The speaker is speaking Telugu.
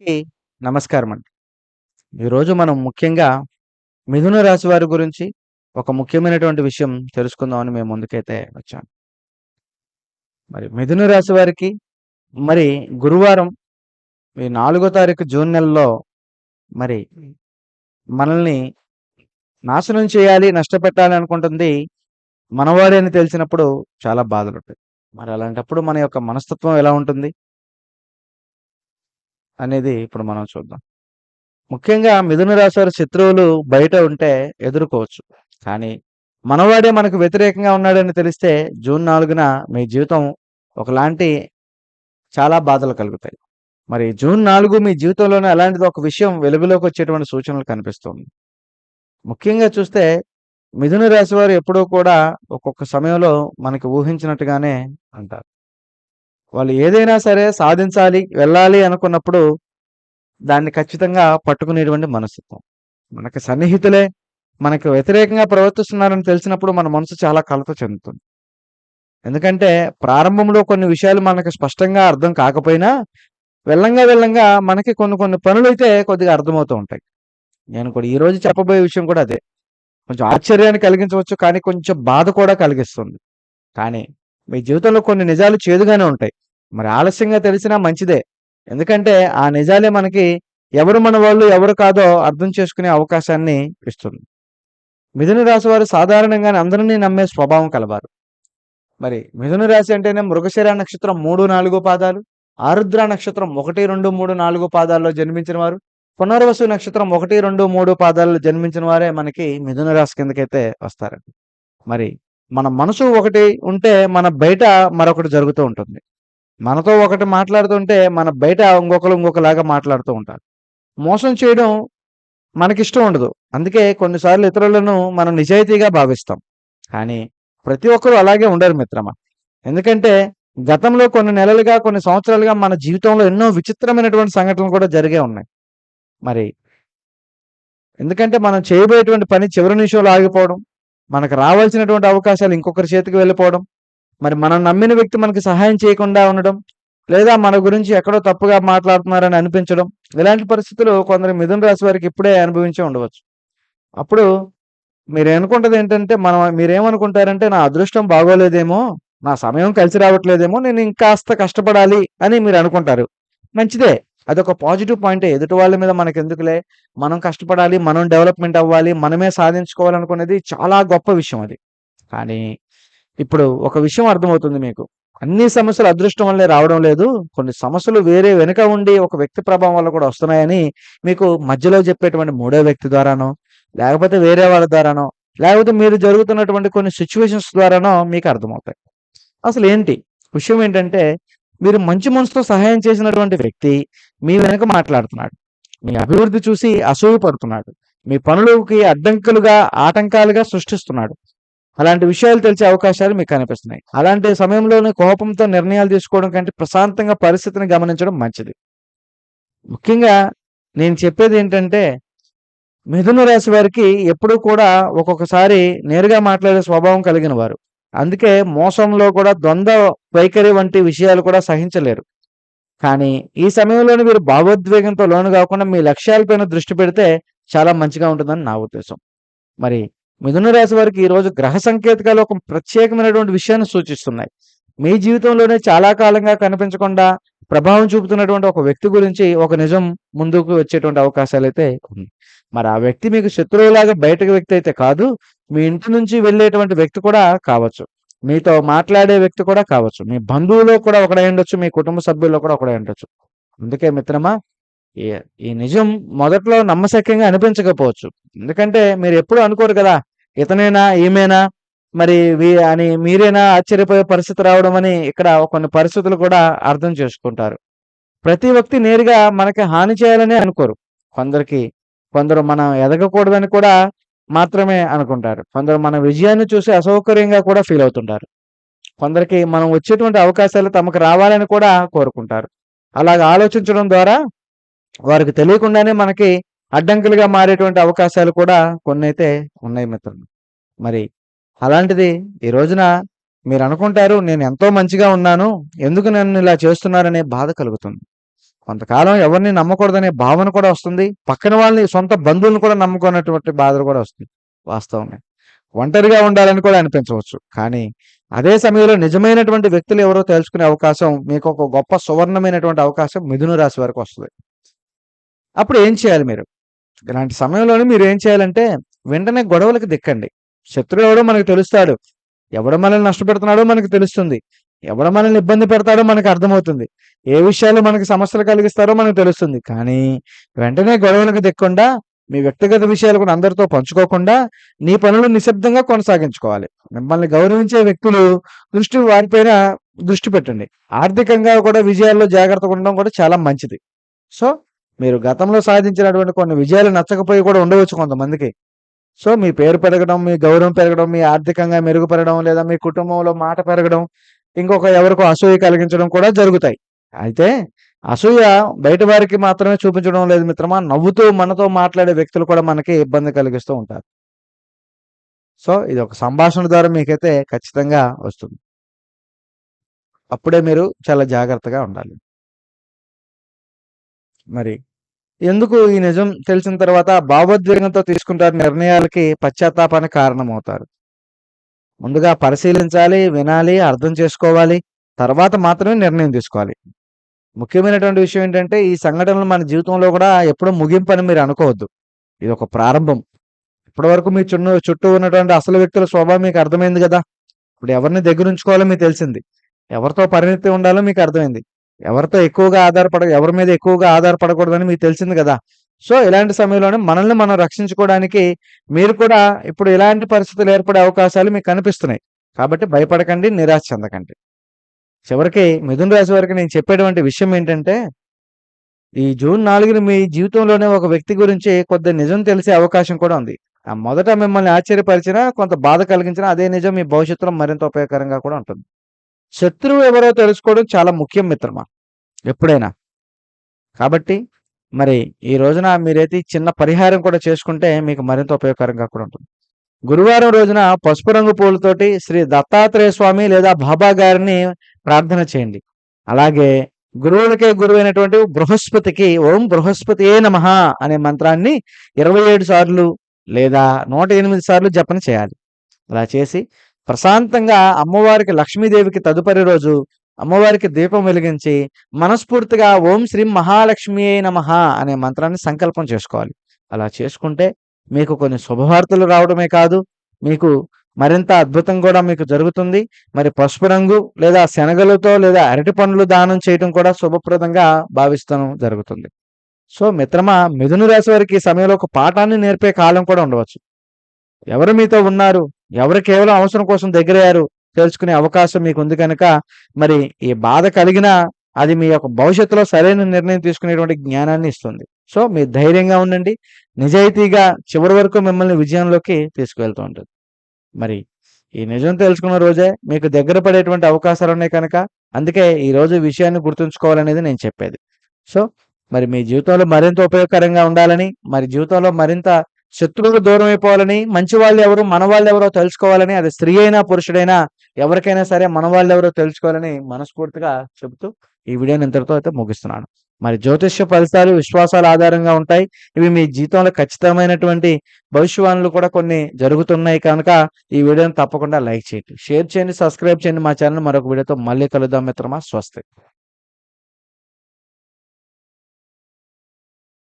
అందరికీ నమస్కారం అండి. ఈరోజు మనం ముఖ్యంగా మిథున రాశి వారి గురించి ఒక ముఖ్యమైనటువంటి విషయం తెలుసుకుందామని మేము ముందుకైతే వచ్చాను. మరి మిథున రాశి వారికి మరి గురువారం ఈ 4 తారీఖు జూన్ నెలలో మరి మనల్ని నాశనం చేయాలి, నష్టపెట్టాలి అనుకుంటుంది మనవాడే అని తెలిసినప్పుడు చాలా బాధలుంటాయి. మరి అలాంటప్పుడు మన యొక్క మనస్తత్వం ఎలా ఉంటుంది అనేది ఇప్పుడు మనం చూద్దాం. ముఖ్యంగా మిథున రాశి వారి శత్రువులు బయట ఉంటే ఎదుర్కోవచ్చు. కానీ మనవాడే మనకు వ్యతిరేకంగా ఉన్నాడని తెలిస్తే జూన్ 4న మీ జీవితం ఒకలాంటి చాలా బాధలు కలుగుతాయి. మరి జూన్ 4 మీ జీవితంలోనే అలాంటిది ఒక విషయం వెలుగులోకి వచ్చేటువంటి సూచనలు కనిపిస్తుంది. ముఖ్యంగా చూస్తే మిథున రాశి వారు ఎప్పుడూ కూడా ఒక్కొక్క సమయంలో మనకి ఊహించినట్టుగానే అంటారు. వాళ్ళు ఏదైనా సరే సాధించాలి, వెళ్ళాలి అనుకున్నప్పుడు దాన్ని ఖచ్చితంగా పట్టుకునేటువంటి మనస్తత్వం. మనకి సన్నిహితులే మనకు వ్యతిరేకంగా ప్రవర్తిస్తున్నారని తెలిసినప్పుడు మన మనసు చాలా కలత చెందుతుంది. ఎందుకంటే ప్రారంభంలో కొన్ని విషయాలు మనకు స్పష్టంగా అర్థం కాకపోయినా వెళ్ళంగా వెళ్ళంగా మనకి కొన్ని కొన్ని పనులైతే కొద్దిగా అర్థమవుతూ ఉంటాయి. నేను కూడా ఈరోజు చెప్పబోయే విషయం కూడా అదే. కొంచెం ఆశ్చర్యాన్ని కలిగించవచ్చు, కానీ కొంచెం బాధ కూడా కలిగిస్తుంది. కానీ మీ జీవితంలో కొన్ని నిజాలు చేదుగానే ఉంటాయి. మరి ఆలస్యంగా తెలిసినా మంచిదే. ఎందుకంటే ఆ నిజాలే మనకి ఎవరు మన వాళ్ళు, ఎవరు కాదో అర్థం చేసుకునే అవకాశాన్ని ఇస్తుంది. మిథున రాశి వారు సాధారణంగానే అందరినీ నమ్మే స్వభావం కలవారు. మరి మిథున రాశి అంటేనే మృగశిర నక్షత్రం 3, 4 పాదాలు, ఆరుద్ర నక్షత్రం 1, 2, 3, 4 పాదాల్లో జన్మించిన వారు, పునర్వసు నక్షత్రం 1, 2, 3 పాదాల్లో జన్మించిన వారే మనకి మిథున రాశి కిందకైతే వస్తారండి. మరి మన మనసు ఒకటి ఉంటే మన బయట మరొకటి జరుగుతూ ఉంటుంది. మనతో ఒకటి మాట్లాడుతుంటే మన బయట ఇంకొకలాగా మాట్లాడుతూ ఉంటారు. మోసం చేయడం మనకిష్టం ఉండదు. అందుకే కొన్నిసార్లు ఇతరులను మనం నిజాయితీగా భావిస్తాం. కానీ ప్రతి ఒక్కరు అలాగే ఉండరు మిత్రమా. ఎందుకంటే గతంలో కొన్ని నెలలుగా, కొన్ని సంవత్సరాలుగా మన జీవితంలో ఎన్నో విచిత్రమైనటువంటి సంఘటనలు కూడా జరిగే ఉన్నాయి. మరి ఎందుకంటే మనం చేయబోయేటువంటి పని చివరి నిమిషంలో ఆగిపోవడం, మనకు రావాల్సినటువంటి అవకాశాలు ఇంకొకరి చేతికి వెళ్ళిపోవడం, మరి మనం నమ్మిన వ్యక్తి మనకి సహాయం చేయకుండా ఉండడం, లేదా మన గురించి ఎక్కడో తప్పుగా మాట్లాడుతున్నారని అనిపించడం, ఇలాంటి పరిస్థితులు కొందరు మిథున రాశి వారికి ఇప్పుడే అనుభవించే ఉండవచ్చు. అప్పుడు మీరనుకుంటదేంటంటే మీరేమనుకుంటారంటే, నా అదృష్టం బాగోలేదేమో, నా సమయం కలిసి రావట్లేదేమో, నేను ఇంకాస్త కష్టపడాలి అని మీరనుకుంటారు. మంచిదే. అదొక పాజిటివ్ పాయింటే. ఎదుటి వాళ్ళ మీద మనకెందుకులే, మనం కష్టపడాలి, మనం డెవలప్‌మెంట్ అవ్వాలి, మనమే సాధించుకోవాలనుకునేది చాలా గొప్ప విషయం అది. కానీ ఇప్పుడు ఒక విషయం అర్థమవుతుంది మీకు. అన్ని సమస్యలు అదృష్టం వల్లే రావడం లేదు. కొన్ని సమస్యలు వేరే వెనుక ఉండి ఒక వ్యక్తి ప్రభావం వల్ల కూడా వస్తున్నాయని మీకు మధ్యలో చెప్పేటువంటి మూడో వ్యక్తి ద్వారానో, లేకపోతే వేరే వాళ్ళ ద్వారానో, లేకపోతే మీరు జరుగుతున్నటువంటి కొన్ని సిట్యుయేషన్స్ ద్వారానో మీకు అర్థమవుతాయి. అసలేంటి? విషయం ఏంటంటే, మీరు మంచి మనసుతో సహాయం చేసినటువంటి వ్యక్తి మీ వెనక మాట్లాడుతున్నాడు. మీ అభివృద్ధి చూసి అసూయ పడుతున్నాడు. మీ పనులకి అడ్డంకులుగా, ఆటంకాలుగా సృష్టిస్తున్నాడు. అలాంటి విషయాలు తెలిసే అవకాశాలు మీకు కనిపిస్తున్నాయి. అలాంటి సమయంలోనే కోపంతో నిర్ణయాలు తీసుకోవడం కంటే ప్రశాంతంగా పరిస్థితిని గమనించడం మంచిది. ముఖ్యంగా నేను చెప్పేదేంటంటే, మిథున రాశి వారికి ఎప్పుడూ కూడా ఒక్కొక్కసారి నేరుగా మాట్లాడే స్వభావం కలిగిన వారు. అందుకే మోసంలో కూడా ద్వంద్వ వైఖరి వంటి విషయాలు కూడా సహించలేరు. కానీ ఈ సమయంలోనే మీరు భావోద్వేగంతో లోను గాకుండా మీ లక్ష్యాలపైన దృష్టి పెడితే చాలా మంచిగా ఉంటుందని నా ఉద్దేశం. మరి మిథున రాశి వారికి ఈరోజు గ్రహ సంకేతకాలు ఒక ప్రత్యేకమైనటువంటి విషయాన్ని సూచిస్తున్నాయి. మీ జీవితంలోనే చాలా కాలంగా కనిపించకుండా ప్రభావం చూపుతున్నటువంటి ఒక వ్యక్తి గురించి ఒక నిజం ముందుకు వచ్చేటువంటి అవకాశాలైతే ఉన్నాయి. మరి ఆ వ్యక్తి మీకు శత్రువులాగా బయటకి వ్యక్తి అయితే కాదు. మీ ఇంటి నుంచి వెళ్ళేటువంటి వ్యక్తి కూడా కావచ్చు. మీతో మాట్లాడే వ్యక్తి కూడా కావచ్చు. మీ బంధువులో కూడా ఒకడై ఉండొచ్చు. మీ కుటుంబ సభ్యుల్లో కూడా ఒకడై ఉండొచ్చు. అందుకే మిత్రమా, ఈ ఈ నిజం మొదట్లో నమ్మశక్యంగా అనిపించకపోవచ్చు. ఎందుకంటే మీరెప్పుడూ అనుకోరు కదా! ఇతనేనా? ఈమేనా? మరి అని మీరేనా ఆశ్చర్యపోయే పరిస్థితి రావడం అని ఇక్కడ కొన్ని పరిస్థితులు కూడా అర్థం చేసుకుంటారు. ప్రతి వ్యక్తి నేరుగా మనకి హాని చేయాలనే అనుకోరు. కొందరికి కొందరు మనం ఎదగకూడదని కూడా మాత్రమే అనుకుంటారు. కొందరు మన విజయాన్ని చూసి అసౌకర్యంగా కూడా ఫీల్ అవుతుంటారు. కొందరికి మనం వచ్చేటువంటి అవకాశాలు తమకు రావాలని కూడా కోరుకుంటారు. అలాగ ఆలోచించడం ద్వారా వారికి తెలియకుండానే మనకి అడ్డంకులుగా మారేటువంటి అవకాశాలు కూడా కొన్నైతే ఉన్నాయి మిత్రులు. మరి అలాంటిది ఈ రోజున మీరనుకుంటారు, నేను ఎంతో మంచిగా ఉన్నాను, ఎందుకు నన్ను ఇలా చేస్తున్నారనే బాధ కలుగుతుంది. కొంతకాలం ఎవరిని నమ్మకూడదనే భావన కూడా వస్తుంది. పక్కన వాళ్ళని, సొంత బంధువులను కూడా నమ్ముకున్నటువంటి బాధ కూడా వస్తుంది. వాస్తవమే. ఒంటరిగా ఉండాలని కూడా అనిపించవచ్చు. కానీ అదే సమయంలో నిజమైనటువంటి వ్యక్తులు ఎవరో తెలుసుకునే అవకాశం, మీకు ఒక గొప్ప సువర్ణమైనటువంటి అవకాశం మిథున రాశి వారికి వస్తది. అప్పుడు ఏం చేయాలి మీరు? ఇలాంటి సమయంలోనే మీరు ఏం చేయాలంటే, వెంటనే గొడవలకు దిక్కండి. శత్రువు ఎవడో మనకు తెలుస్తాడు. ఎవడు మనల్ని నష్టపెడుతున్నాడో మనకు తెలుస్తుంది. ఎవడు మనల్ని ఇబ్బంది పెడతాడో మనకు అర్థమవుతుంది. ఏ విషయాల్లో మనకు సమస్యలు కలిగిస్తారో మనకు తెలుస్తుంది. కానీ వెంటనే గొడవలకు దిక్కుండా, మీ వ్యక్తిగత విషయాలు కూడా అందరితో పంచుకోకుండా, నీ పనులు నిశ్శబ్దంగా కొనసాగించుకోవాలి. మిమ్మల్ని గౌరవించే వ్యక్తులు వారిపైన దృష్టి పెట్టండి. ఆర్థికంగా కూడా విజయాల్లో జాగ్రత్తగా ఉండడం కూడా చాలా మంచిది. సో, మీరు గతంలో సాధించినటువంటి కొన్ని విజయాలు నచ్చకపోయి కూడా ఉండవచ్చు కొంతమందికి. సో, మీ పేరు పెరగడం, మీ గౌరవం పెరగడం, మీ ఆర్థికంగా మెరుగుపడడం, లేదా మీ కుటుంబంలో మాట పెరగడం, ఇంకొక ఎవరికో అసూయ కలిగించడం కూడా జరుగుతాయి. అయితే అసూయ బయట వారికి మాత్రమే చూపించడం లేదు మిత్రమా. నవ్వుతూ మనతో మాట్లాడే వ్యక్తులు కూడా మనకి ఇబ్బంది కలిగిస్తూ ఉంటారు. సో, ఇది ఒక సంభాషణ ద్వారా మీకైతే ఖచ్చితంగా వస్తుంది. అప్పుడే మీరు చాలా జాగ్రత్తగా ఉండాలి. మరి ఎందుకు ఈ నిజం తెలిసిన తర్వాత భావోద్వేగంతో తీసుకుంటారు నిర్ణయాలకి పశ్చాత్తాపానికి కారణమవుతారు. ముందుగా పరిశీలించాలి, వినాలి, అర్థం చేసుకోవాలి. తర్వాత మాత్రమే నిర్ణయం తీసుకోవాలి. ముఖ్యమైనటువంటి విషయం ఏంటంటే, ఈ సంఘటనలు మన జీవితంలో కూడా ఎప్పుడూ ముగింపని మీరు అనుకోవద్దు. ఇది ఒక ప్రారంభం. ఇప్పటివరకు మీ చుట్టూ ఉన్నటువంటి అసలు వ్యక్తుల స్వభావం మీకు అర్థమైంది కదా! ఇప్పుడు ఎవరిని దగ్గరుంచుకోవాలో మీకు తెలిసింది. ఎవరితో పరిణితి ఉండాలో మీకు అర్థమైంది. ఎవరి మీద ఎక్కువగా ఆధారపడకూడదని మీకు తెలిసింది కదా! సో, ఇలాంటి సమయంలోనే మనల్ని మనం రక్షించుకోవడానికి మీరు కూడా ఇప్పుడు ఇలాంటి పరిస్థితులు ఏర్పడే అవకాశాలు మీకు కనిపిస్తున్నాయి. కాబట్టి భయపడకండి, నిరాశ చెందకండి. చివరికి మిథున రాశి వారికి నేను చెప్పేటువంటి విషయం ఏంటంటే, ఈ జూన్ 4న మీ జీవితంలోనే ఒక వ్యక్తి గురించి కొద్ది నిజం తెలిసే అవకాశం కూడా ఉంది. మొదట మిమ్మల్ని ఆశ్చర్యపరిచినా, కొంత బాధ కలిగించినా అదే నిజం మీ భవిష్యత్తులో మరింత ఉపయోగకరంగా కూడా ఉంటుంది. శత్రువు ఎవరో తెలుసుకోవడం చాలా ముఖ్యం మిత్రమా ఎప్పుడైనా. కాబట్టి మరి ఈ రోజున మీరైతే చిన్న పరిహారం కూడా చేసుకుంటే మీకు మరింత ఉపయోగకరంగా కూడా ఉంటుంది. గురువారం రోజున పసుపు రంగు పూలతోటి శ్రీ దత్తాత్రేయ స్వామి లేదా బాబా గారిని ప్రార్థన చేయండి. అలాగే గురువులకే గురువైనటువంటి బృహస్పతికి ఓం బృహస్పతియే నమః అనే మంత్రాన్ని 27 సార్లు లేదా 108 సార్లు జపన చేయాలి. అలా చేసి ప్రశాంతంగా అమ్మవారికి, లక్ష్మీదేవికి తదుపరి రోజు అమ్మవారికి దీపం వెలిగించి మనస్ఫూర్తిగా ఓం శ్రీ మహాలక్ష్మియే నమః అనే మంత్రాన్ని సంకల్పం చేసుకోవాలి. అలా చేసుకుంటే మీకు కొన్ని శుభవార్తలు రావడమే కాదు, మీకు మరింత అద్భుతం కూడా మీకు జరుగుతుంది. మరి పసుపు రంగు లేదా శనగలతో లేదా అరటి పండ్లు దానం చేయటం కూడా శుభప్రదంగా భావిస్తూ జరుగుతుంది. సో మిత్రమా, మిథున రాశి వారికి ఈ సమయంలో ఒక పాఠాన్ని నేర్పే కాలం కూడా ఉండవచ్చు. ఎవరు మీతో ఉన్నారు, ఎవరు కేవలం అవసరం కోసం దగ్గరయ్యారు తెలుసుకునే అవకాశం మీకు ఉంది కనుక, మరి ఈ బాధ కలిగినా అది మీ యొక్క భవిష్యత్తులో సరైన నిర్ణయం తీసుకునేటువంటి జ్ఞానాన్ని ఇస్తుంది. సో మీరు ధైర్యంగా ఉండండి. నిజాయితీగా చివరి వరకు మిమ్మల్ని విజయంలోకి తీసుకువెళ్తూ ఉంటుంది. మరి ఈ నిజం తెలుసుకున్న రోజే మీకు దగ్గర పడేటువంటి అవకాశాలు ఉన్నాయి కనుక, అందుకే ఈ రోజు ఈ విషయాన్ని గుర్తుంచుకోవాలనేది నేను చెప్పేది. సో మరి మీ జీవితంలో మరింత ఉపయోగకరంగా ఉండాలని, మరి జీవితంలో మరింత శత్రువులు దూరం అయిపోవాలని, మంచి వాళ్ళు ఎవరు, మన వాళ్ళు ఎవరో తెలుసుకోవాలని, అది స్త్రీ అయినా పురుషుడైనా ఎవరికైనా సరే మన వాళ్ళు ఎవరో తెలుసుకోవాలని మనస్ఫూర్తిగా చెబుతూ ఈ వీడియోని ఇంతటితో అయితే ముగిస్తున్నాను. మరి జ్యోతిష్య ఫలితాలు విశ్వాసాల ఆధారంగా ఉంటాయి. ఇవి మీ జీవితంలో ఖచ్చితమైనటువంటి భవిష్యవాణులు కూడా కొన్ని జరుగుతున్నాయి కనుక ఈ వీడియోని తప్పకుండా లైక్ చేయండి, షేర్ చేయండి, సబ్స్క్రైబ్ చేయండి మా ఛానల్. మరొక వీడియోతో మళ్ళీ కలుద్దాం మిత్రమా. స్వస్తి.